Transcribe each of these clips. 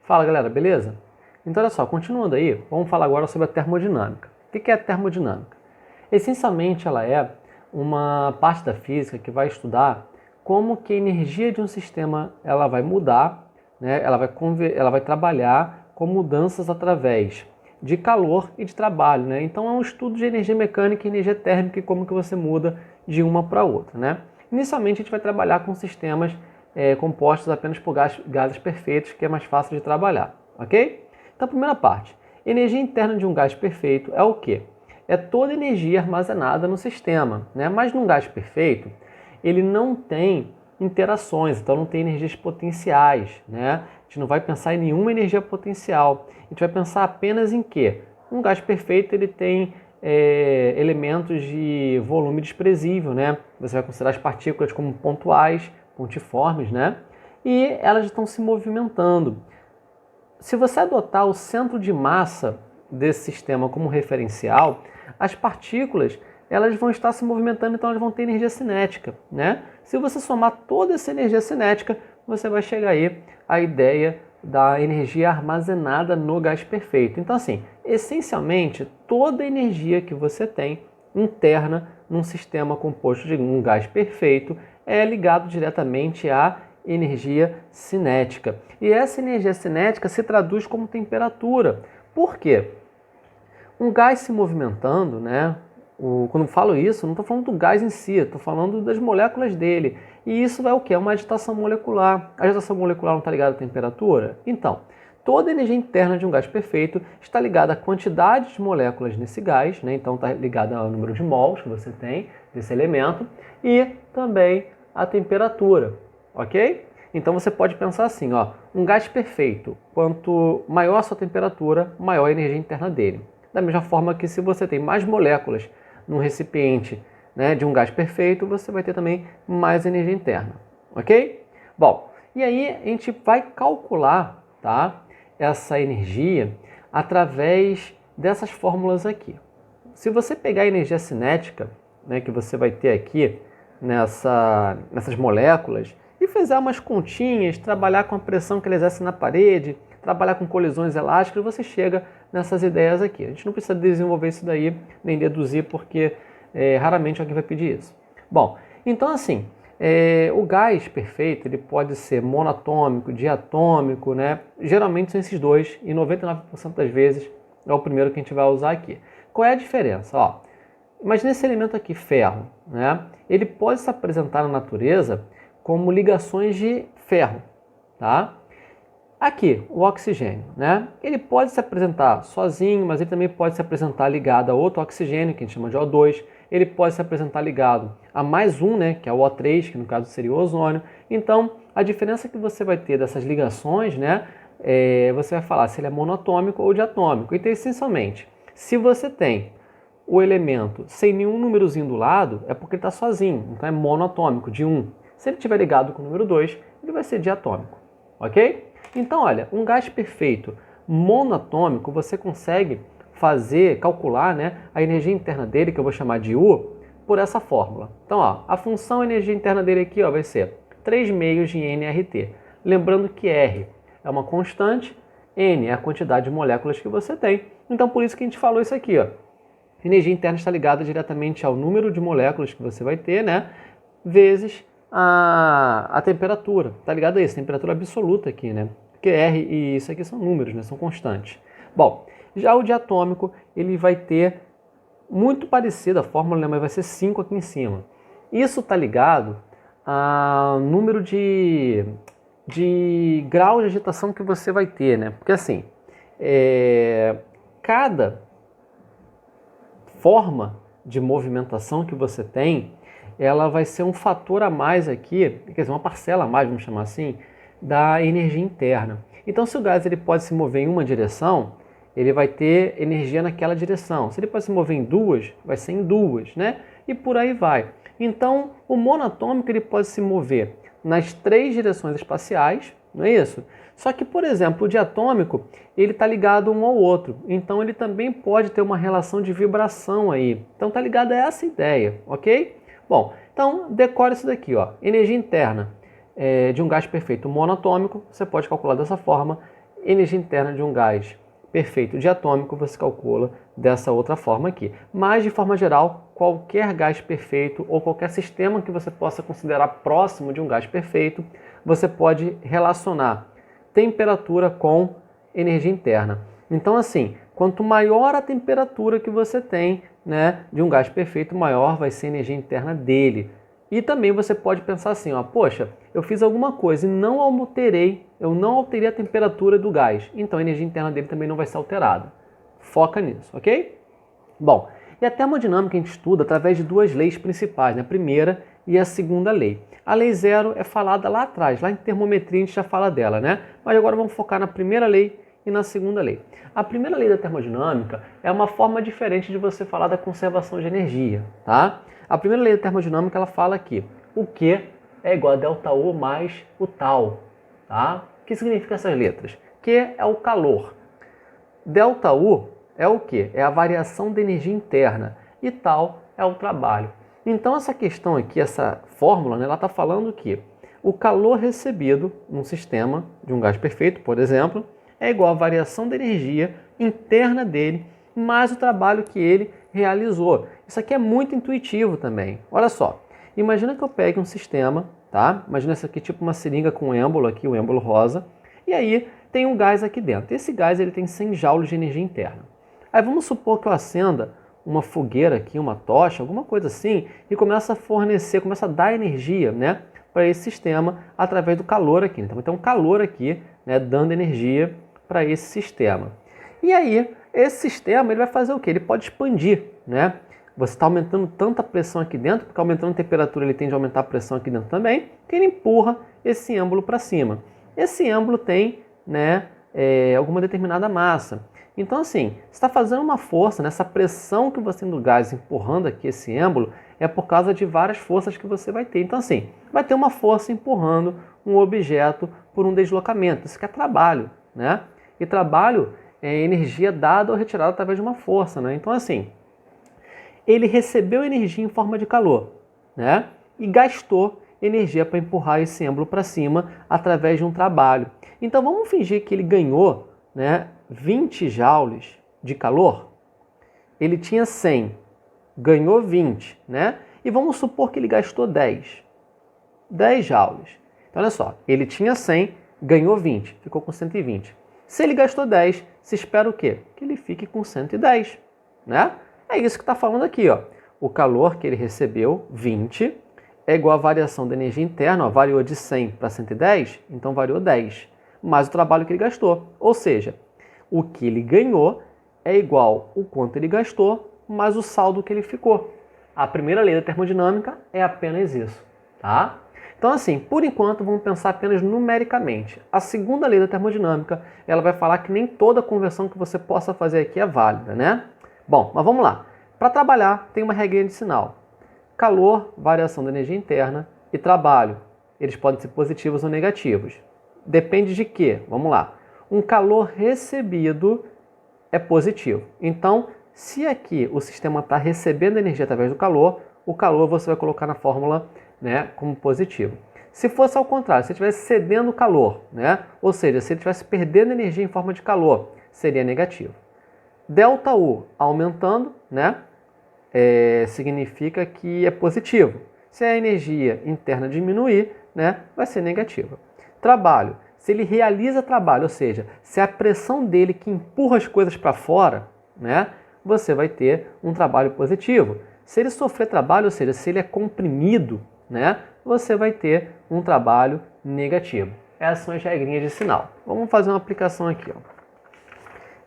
Fala galera, beleza? Então olha só, continuando aí, vamos falar agora sobre a termodinâmica. O que é a termodinâmica? Essencialmente ela é uma parte da física que vai estudar como que a energia de um sistema ela vai mudar, né? ela vai trabalhar com mudanças através de calor e de trabalho, né? Então é um estudo de energia mecânica e energia térmica e como que você muda de uma para outra, né? Inicialmente a gente vai trabalhar com sistemas compostos apenas por gases perfeitos, que é mais fácil de trabalhar, ok? Então, a primeira parte, energia interna de um gás perfeito é o quê? É toda a energia armazenada no sistema, né? Mas num gás perfeito, ele não tem interações, então não tem energias potenciais, né? A gente não vai pensar em nenhuma energia potencial, a gente vai pensar apenas em quê? Um gás perfeito ele tem elementos de volume desprezível, né? Você vai considerar as partículas como pontuais, pontiformes, né? E elas estão se movimentando. Se você adotar o centro de massa desse sistema como referencial, as partículas elas vão estar se movimentando, então elas vão ter energia cinética, né? Se você somar toda essa energia cinética, você vai chegar aí à ideia da energia armazenada no gás perfeito. Então, assim, essencialmente, toda a energia que você tem interna num sistema composto de um gás perfeito é ligado diretamente à energia cinética. E essa energia cinética se traduz como temperatura. Por quê? Um gás se movimentando, né? Quando eu falo isso, não estou falando do gás em si, estou falando das moléculas dele. E isso é o que? É uma agitação molecular. A agitação molecular não está ligada à temperatura? Então, toda a energia interna de um gás perfeito está ligada à quantidade de moléculas nesse gás, né? Então está ligada ao número de mols que você tem desse elemento e também à temperatura, ok? Então você pode pensar assim, ó, um gás perfeito, quanto maior a sua temperatura, maior a energia interna dele. Da mesma forma que se você tem mais moléculas num recipiente, né, de um gás perfeito, você vai ter também mais energia interna, ok? Bom, e aí a gente vai calcular, tá, essa energia através dessas fórmulas aqui. Se você pegar a energia cinética, né, que você vai ter aqui nessas moléculas, e fizer umas continhas, trabalhar com a pressão que ele exerce na parede, trabalhar com colisões elásticas, você chega nessas ideias aqui. A gente não precisa desenvolver isso daí, nem deduzir, porque raramente alguém vai pedir isso. Bom, então assim, o gás perfeito ele pode ser monatômico, diatômico, né? Geralmente são esses dois, e 99% das vezes é o primeiro que a gente vai usar aqui. Qual é a diferença? Ó, imagina esse elemento aqui, ferro, né? Ele pode se apresentar na natureza como ligações de ferro, tá? Aqui, o oxigênio, né? Ele pode se apresentar sozinho, mas ele também pode se apresentar ligado a outro oxigênio, que a gente chama de O2. Ele pode se apresentar ligado a mais um, né? Que é o O3, que no caso seria o ozônio. Então, a diferença que você vai ter dessas ligações, né? Você vai falar se ele é monatômico ou diatômico. Então, essencialmente, se você tem o elemento sem nenhum númerozinho do lado, é porque ele está sozinho. Então, é monatômico, de 1. Se ele estiver ligado com o número 2, ele vai ser diatômico, ok? Então, olha, um gás perfeito monatômico, você consegue calcular, né, a energia interna dele, que eu vou chamar de U, por essa fórmula. Então, ó, a função energia interna dele aqui ó, vai ser 3 meios de nRT. Lembrando que R é uma constante, N é a quantidade de moléculas que você tem. Então, por isso que a gente falou isso aqui, ó. Energia interna está ligada diretamente ao número de moléculas que você vai ter, né, vezes a temperatura, tá ligado a isso? Temperatura absoluta aqui, né? Porque R e isso aqui são números, né? São constantes. Bom, já o diatômico, ele vai ter muito parecido a fórmula, né? Mas vai ser 5 aqui em cima. Isso tá ligado ao número de grau de agitação que você vai ter, né? Porque assim, cada forma de movimentação que você tem, ela vai ser um fator a mais aqui, quer dizer, uma parcela a mais, vamos chamar assim, da energia interna. Então, se o gás ele pode se mover em uma direção, ele vai ter energia naquela direção. Se ele pode se mover em duas, vai ser em duas, né? E por aí vai. Então, o monatômico ele pode se mover nas 3 direções espaciais, não é isso? Só que, por exemplo, o diatômico, ele está ligado um ao outro. Então, ele também pode ter uma relação de vibração aí. Então, está ligado a essa ideia, ok? Bom, então decore isso daqui, ó. Energia interna de um gás perfeito monatômico, você pode calcular dessa forma. energia interna de um gás perfeito diatômico você calcula dessa outra forma aqui. Mas, de forma geral, qualquer gás perfeito ou qualquer sistema que você possa considerar próximo de um gás perfeito, você pode relacionar temperatura com energia interna. Então, assim, quanto maior a temperatura que você tem, né, de um gás perfeito, maior vai ser a energia interna dele. E também você pode pensar assim, ó, poxa, eu fiz alguma coisa e eu não alterei a temperatura do gás, então a energia interna dele também não vai ser alterada. Foca nisso, ok? Bom, e a termodinâmica a gente estuda através de duas leis principais, né? A primeira e a segunda lei. A lei zero é falada lá atrás, lá em termometria a gente já fala dela, né? Mas agora vamos focar na primeira lei e na segunda lei. A primeira lei da termodinâmica é uma forma diferente de você falar da conservação de energia, tá? A primeira lei da termodinâmica ela fala que o Q é igual a ΔU mais o tal, tá? O que significa essas letras? Q é o calor. ΔU é o quê? É a variação de energia interna e tal é o trabalho. Então essa questão aqui, essa fórmula, né, ela está falando que o calor recebido num sistema de um gás perfeito, por exemplo, é igual à variação de energia interna dele mais o trabalho que ele realizou. Isso aqui é muito intuitivo também. Olha só, imagina que eu pegue um sistema, tá? Imagina isso aqui tipo uma seringa com um êmbolo aqui, o êmbolo rosa, e aí tem um gás aqui dentro. Esse gás ele tem 100 joules de energia interna. Aí vamos supor que eu acenda uma fogueira aqui, uma tocha, alguma coisa assim, e começa a fornecer, começa a dar energia, né, para esse sistema através do calor aqui. Então tem um calor aqui, né, dando energia para esse sistema. E aí, esse sistema ele vai fazer o quê? Ele pode expandir, né? Você está aumentando tanta pressão aqui dentro, porque aumentando a temperatura ele tende a aumentar a pressão aqui dentro também, que ele empurra esse êmbolo para cima. Esse êmbolo tem, né, alguma determinada massa. Então, assim, você está fazendo uma força, nessa pressão que você tem do gás empurrando aqui esse êmbolo, é por causa de várias forças que você vai ter. Então, assim, vai ter uma força empurrando um objeto por um deslocamento. Isso que é trabalho, né? E trabalho é energia dada ou retirada através de uma força, né? Então, assim, ele recebeu energia em forma de calor, né? E gastou energia para empurrar esse êmbolo para cima através de um trabalho. Então, vamos fingir que ele ganhou, né, 20 joules de calor. Ele tinha 100, ganhou 20, né? E vamos supor que ele gastou 10 joules. Então, olha só, ele tinha 100, ganhou 20, ficou com 120. Se ele gastou 10, se espera o quê? Que ele fique com 110, né? É isso que está falando aqui, ó. O calor que ele recebeu, 20, é igual à variação da energia interna, ó, variou de 100 para 110, então variou 10, mais o trabalho que ele gastou. Ou seja, o que ele ganhou é igual o quanto ele gastou, mais o saldo que ele ficou. A primeira lei da termodinâmica é apenas isso, tá? Então, assim, por enquanto, vamos pensar apenas numericamente. A segunda lei da termodinâmica, ela vai falar que nem toda conversão que você possa fazer aqui é válida, né? Bom, mas vamos lá. Para trabalhar, tem uma regrinha de sinal. Calor, variação da energia interna e trabalho. Eles podem ser positivos ou negativos. Depende de quê? Vamos lá. Um calor recebido é positivo. Então, se aqui o sistema está recebendo energia através do calor, o calor você vai colocar na fórmula, né, como positivo. Se fosse ao contrário, se ele estivesse cedendo calor, né, ou seja, se ele estivesse perdendo energia em forma de calor, seria negativo. ΔU aumentando, né, significa que é positivo. Se a energia interna diminuir, né, vai ser negativa. Trabalho. Se ele realiza trabalho, ou seja, se a pressão dele que empurra as coisas para fora, né, você vai ter um trabalho positivo. Se ele sofrer trabalho, ou seja, se ele é comprimido, né, você vai ter um trabalho negativo. Essas são as regrinhas de sinal. Vamos fazer uma aplicação aqui, ó.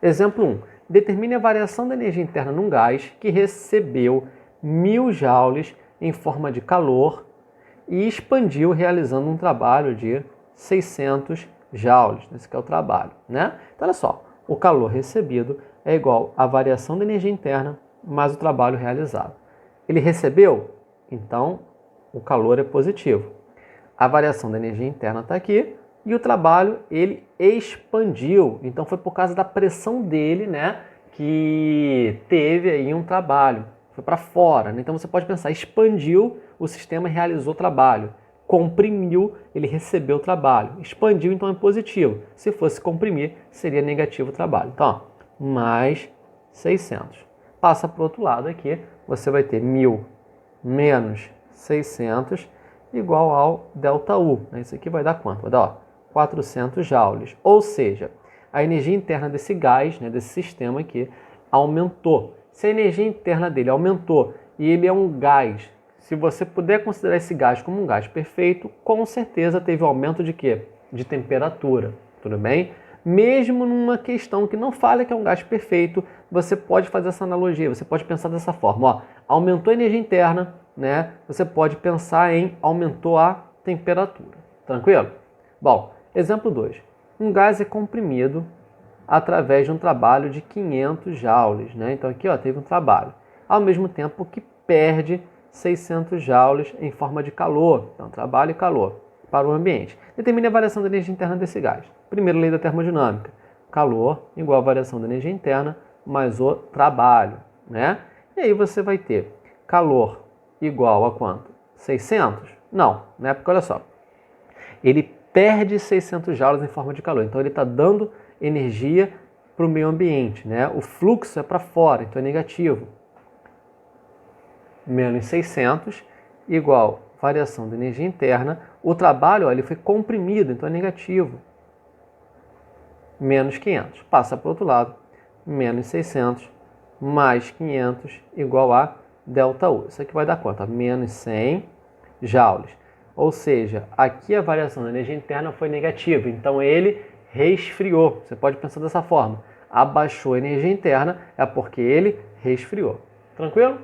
Exemplo 1. Determine a variação da energia interna num gás que recebeu 1000 joules em forma de calor e expandiu realizando um trabalho de 600 joules. Esse que é o trabalho, né? Então, olha só. O calor recebido é igual à variação da energia interna mais o trabalho realizado. Ele recebeu? Então, o calor é positivo. A variação da energia interna está aqui e o trabalho, ele expandiu. Então, foi por causa da pressão dele, né, que teve aí um trabalho. Foi para fora, né? Então, você pode pensar, expandiu o sistema e realizou trabalho. comprimiu, ele recebeu o trabalho. Expandiu, então é positivo. Se fosse comprimir, seria negativo o trabalho. Então, ó, mais 600. Passa para o outro lado aqui, você vai ter 1.000 menos 600 igual ao ΔU. Isso aqui vai dar quanto? Vai dar, ó, 400 joules. Ou seja, a energia interna desse gás, né, desse sistema aqui, aumentou. Se a energia interna dele aumentou e ele é um gás, se você puder considerar esse gás como um gás perfeito, com certeza teve um aumento de quê? De temperatura, tudo bem? Mesmo numa questão que não fale que é um gás perfeito, você pode fazer essa analogia, você pode pensar dessa forma, ó, aumentou a energia interna, né? Você pode pensar em aumentou a temperatura, tranquilo? Bom, exemplo 2. Um gás é comprimido através de um trabalho de 500 joules, né? Então aqui, ó, teve um trabalho, ao mesmo tempo que perde 600 joules em forma de calor, então trabalho e calor para o ambiente. Determine a variação da energia interna desse gás. Primeira lei da termodinâmica, calor igual a variação da energia interna mais o trabalho, né? E aí você vai ter calor igual a quanto? 600? Não, né? Porque olha só, ele perde 600 joules em forma de calor, então ele está dando energia para o meio ambiente, né? O fluxo é para fora, então é negativo. Menos 600 igual variação da energia interna. O trabalho, ó, ele foi comprimido, então é negativo. Menos 500. Passa para o outro lado. Menos 600 mais 500 igual a ΔU. Isso aqui vai dar quanto? Menos 100 joules. Ou seja, aqui a variação da energia interna foi negativa, então ele resfriou. Você pode pensar dessa forma. Abaixou a energia interna é porque ele resfriou. Tranquilo?